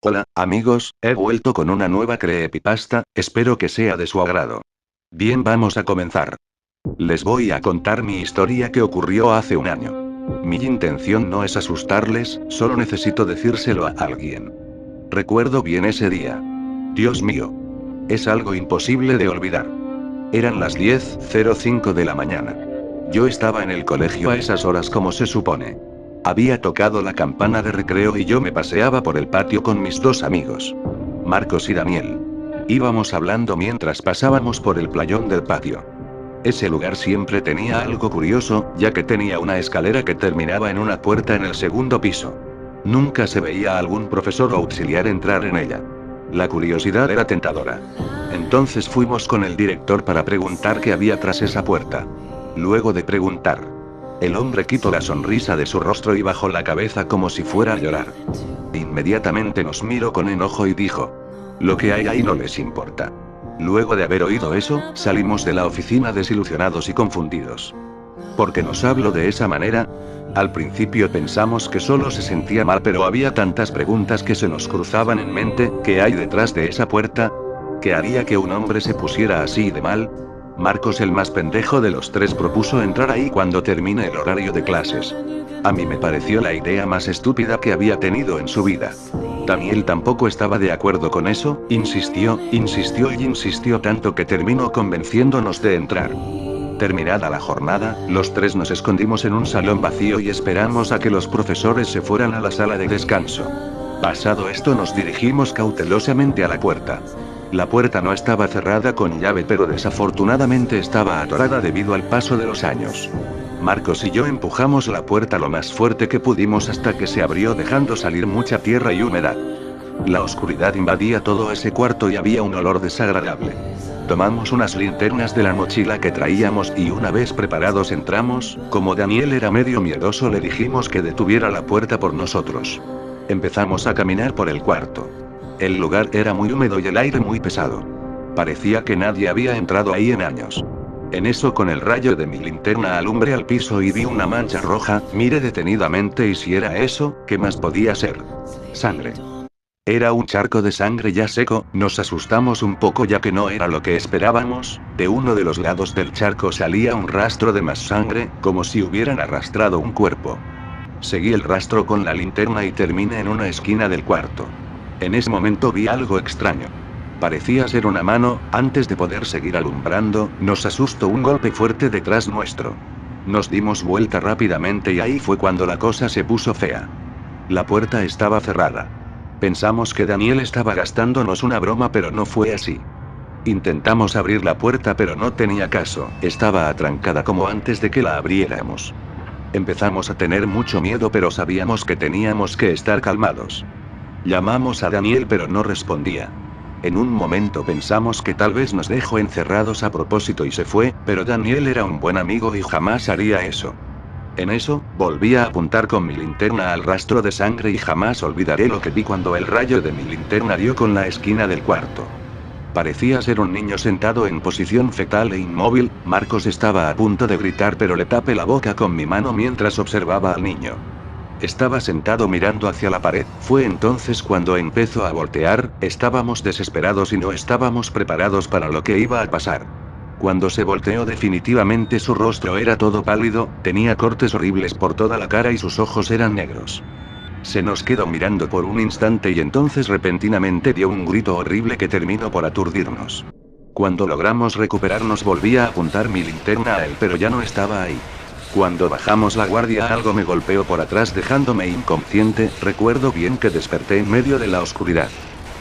Hola, amigos, he vuelto con una nueva creepypasta, espero que sea de su agrado. Bien, vamos a comenzar. Les voy a contar mi historia que ocurrió hace un año. Mi intención no es asustarles, solo necesito decírselo a alguien. Recuerdo bien ese día. Dios mío. Es algo imposible de olvidar. Eran las 10:05 de la mañana. Yo estaba en el colegio a esas horas como se supone. Había tocado la campana de recreo y yo me paseaba por el patio con mis dos amigos, Marcos y Daniel. Íbamos hablando mientras pasábamos por el playón del patio. Ese lugar siempre tenía algo curioso, ya que tenía una escalera que terminaba en una puerta en el segundo piso. Nunca se veía a algún profesor o auxiliar entrar en ella. La curiosidad era tentadora. Entonces fuimos con el director para preguntar qué había tras esa puerta. Luego de preguntar, el hombre quitó la sonrisa de su rostro y bajó la cabeza como si fuera a llorar. Inmediatamente nos miró con enojo y dijo: "Lo que hay ahí no les importa". Luego de haber oído eso, salimos de la oficina desilusionados y confundidos. ¿Por qué nos habló de esa manera? Al principio pensamos que solo se sentía mal, pero había tantas preguntas que se nos cruzaban en mente. ¿Qué hay detrás de esa puerta? ¿Qué haría que un hombre se pusiera así de mal? Marcos, el más pendejo de los tres, propuso entrar ahí cuando termine el horario de clases. A mí me pareció la idea más estúpida que había tenido en su vida. Daniel tampoco estaba de acuerdo con eso, insistió y insistió tanto que terminó convenciéndonos de entrar. Terminada la jornada, los tres nos escondimos en un salón vacío y esperamos a que los profesores se fueran a la sala de descanso. Pasado esto, nos dirigimos cautelosamente a la puerta. La puerta no estaba cerrada con llave, pero desafortunadamente estaba atorada debido al paso de los años. Marcos y yo empujamos la puerta lo más fuerte que pudimos hasta que se abrió, dejando salir mucha tierra y humedad. La oscuridad invadía todo ese cuarto y había un olor desagradable. Tomamos unas linternas de la mochila que traíamos y una vez preparados entramos. Como Daniel era medio miedoso, le dijimos que detuviera la puerta por nosotros. Empezamos a caminar por el cuarto. El lugar era muy húmedo y el aire muy pesado. Parecía que nadie había entrado ahí en años. En eso, con el rayo de mi linterna alumbré al piso y vi una mancha roja. Miré detenidamente y si era eso, ¿qué más podía ser? Sangre. Era un charco de sangre ya seco. Nos asustamos un poco ya que no era lo que esperábamos. De uno de los lados del charco salía un rastro de más sangre, como si hubieran arrastrado un cuerpo. Seguí el rastro con la linterna y terminé en una esquina del cuarto. En ese momento vi algo extraño. Parecía ser una mano. Antes de poder seguir alumbrando, nos asustó un golpe fuerte detrás nuestro. Nos dimos vuelta rápidamente y ahí fue cuando la cosa se puso fea. La puerta estaba cerrada. Pensamos que Daniel estaba gastándonos una broma, pero no fue así. Intentamos abrir la puerta pero no tenía caso, estaba atrancada como antes de que la abriéramos. Empezamos a tener mucho miedo, pero sabíamos que teníamos que estar calmados. Llamamos a Daniel pero no respondía. En un momento pensamos que tal vez nos dejó encerrados a propósito y se fue, pero Daniel era un buen amigo y jamás haría eso. En eso, volví a apuntar con mi linterna al rastro de sangre y jamás olvidaré lo que vi cuando el rayo de mi linterna dio con la esquina del cuarto. Parecía ser un niño sentado en posición fetal e inmóvil. Marcos estaba a punto de gritar, pero le tapé la boca con mi mano mientras observaba al niño. Estaba sentado mirando hacia la pared. Fue entonces cuando empezó a voltear. Estábamos desesperados y no estábamos preparados para lo que iba a pasar. Cuando se volteó, definitivamente su rostro era todo pálido, tenía cortes horribles por toda la cara y sus ojos eran negros. Se nos quedó mirando por un instante y entonces repentinamente dio un grito horrible que terminó por aturdirnos. Cuando logramos recuperarnos, volví a apuntar mi linterna a él, pero ya no estaba ahí. Cuando bajamos la guardia, algo me golpeó por atrás dejándome inconsciente. Recuerdo bien que desperté en medio de la oscuridad.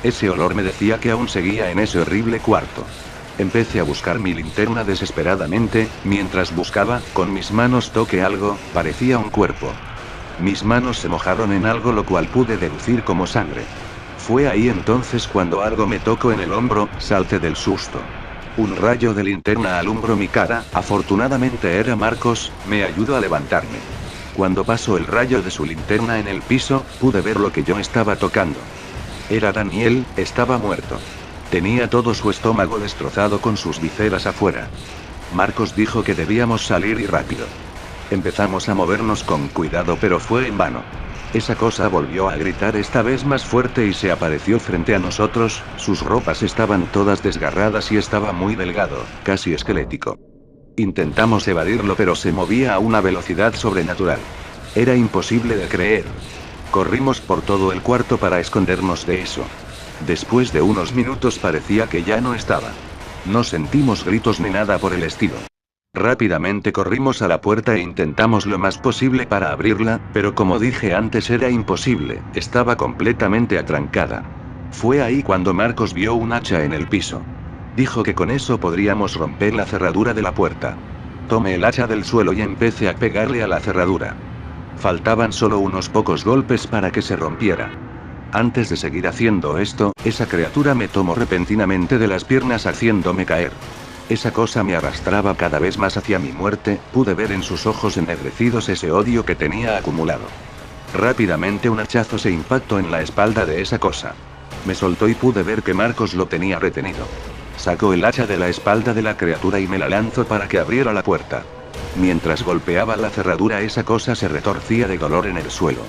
Ese olor me decía que aún seguía en ese horrible cuarto. Empecé a buscar mi linterna desesperadamente. Mientras buscaba, con mis manos toqué algo, parecía un cuerpo. Mis manos se mojaron en algo, lo cual pude deducir como sangre. Fue ahí entonces cuando algo me tocó en el hombro, salté del susto. Un rayo de linterna alumbró mi cara. Afortunadamente era Marcos, me ayudó a levantarme. Cuando pasó el rayo de su linterna en el piso, pude ver lo que yo estaba tocando. Era Daniel, estaba muerto. Tenía todo su estómago destrozado con sus vísceras afuera. Marcos dijo que debíamos salir y rápido. Empezamos a movernos con cuidado, pero fue en vano. Esa cosa volvió a gritar esta vez más fuerte y se apareció frente a nosotros. Sus ropas estaban todas desgarradas y estaba muy delgado, casi esquelético. Intentamos evadirlo pero se movía a una velocidad sobrenatural. Era imposible de creer. Corrimos por todo el cuarto para escondernos de eso. Después de unos minutos parecía que ya no estaba. No sentimos gritos ni nada por el estilo. Rápidamente corrimos a la puerta e intentamos lo más posible para abrirla, pero como dije antes era imposible, estaba completamente atrancada. Fue ahí cuando Marcos vio un hacha en el piso. Dijo que con eso podríamos romper la cerradura de la puerta. Tomé el hacha del suelo y empecé a pegarle a la cerradura. Faltaban solo unos pocos golpes para que se rompiera. Antes de seguir haciendo esto, esa criatura me tomó repentinamente de las piernas haciéndome caer. Esa cosa me arrastraba cada vez más hacia mi muerte, pude ver en sus ojos ennegrecidos ese odio que tenía acumulado. Rápidamente un hachazo se impactó en la espalda de esa cosa. Me soltó y pude ver que Marcos lo tenía retenido. Sacó el hacha de la espalda de la criatura y me la lanzó para que abriera la puerta. Mientras golpeaba la cerradura esa cosa se retorcía de dolor en el suelo.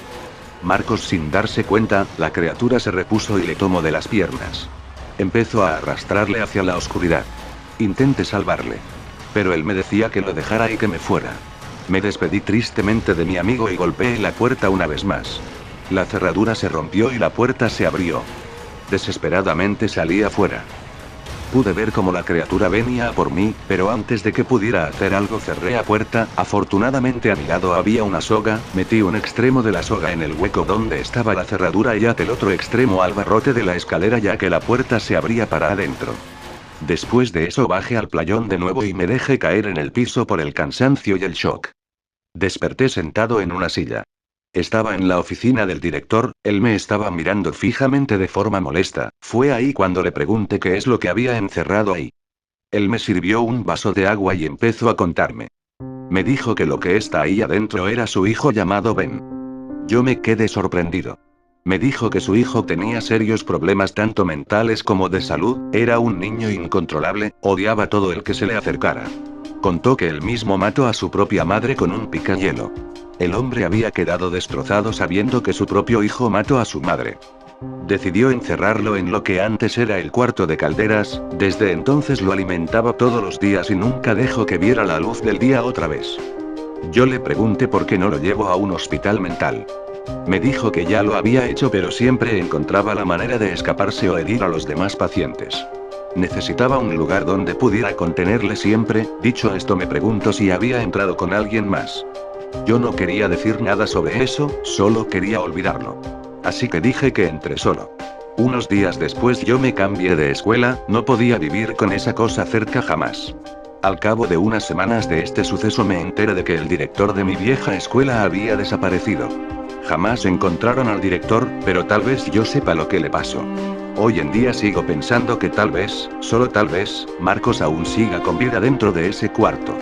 Marcos sin darse cuenta, la criatura se repuso y le tomó de las piernas. Empezó a arrastrarle hacia la oscuridad. Intenté salvarle. Pero él me decía que lo dejara y que me fuera. Me despedí tristemente de mi amigo y golpeé la puerta una vez más. La cerradura se rompió y la puerta se abrió. Desesperadamente salí afuera. Pude ver cómo la criatura venía a por mí, pero antes de que pudiera hacer algo cerré la puerta. Afortunadamente a mi lado había una soga, metí un extremo de la soga en el hueco donde estaba la cerradura y até el otro extremo al barrote de la escalera ya que la puerta se abría para adentro. Después de eso bajé al playón de nuevo y me dejé caer en el piso por el cansancio y el shock. Desperté sentado en una silla. Estaba en la oficina del director, él me estaba mirando fijamente de forma molesta. Fue ahí cuando le pregunté qué es lo que había encerrado ahí. Él me sirvió un vaso de agua y empezó a contarme. Me dijo que lo que está ahí adentro era su hijo llamado Ben. Yo me quedé sorprendido. Me dijo que su hijo tenía serios problemas tanto mentales como de salud, era un niño incontrolable, odiaba a todo el que se le acercara. Contó que él mismo mató a su propia madre con un picahielo. El hombre había quedado destrozado sabiendo que su propio hijo mató a su madre. Decidió encerrarlo en lo que antes era el cuarto de calderas, desde entonces lo alimentaba todos los días y nunca dejó que viera la luz del día otra vez. Yo le pregunté por qué no lo llevó a un hospital mental. Me dijo que ya lo había hecho pero siempre encontraba la manera de escaparse o herir a los demás pacientes. Necesitaba un lugar donde pudiera contenerle siempre. Dicho esto me preguntó si había entrado con alguien más. Yo no quería decir nada sobre eso, solo quería olvidarlo. Así que dije que entré solo. Unos días después yo me cambié de escuela, no podía vivir con esa cosa cerca jamás. Al cabo de unas semanas de este suceso me enteré de que el director de mi vieja escuela había desaparecido. Jamás encontraron al director, pero tal vez yo sepa lo que le pasó. Hoy en día sigo pensando que tal vez, solo tal vez, Marcos aún siga con vida dentro de ese cuarto.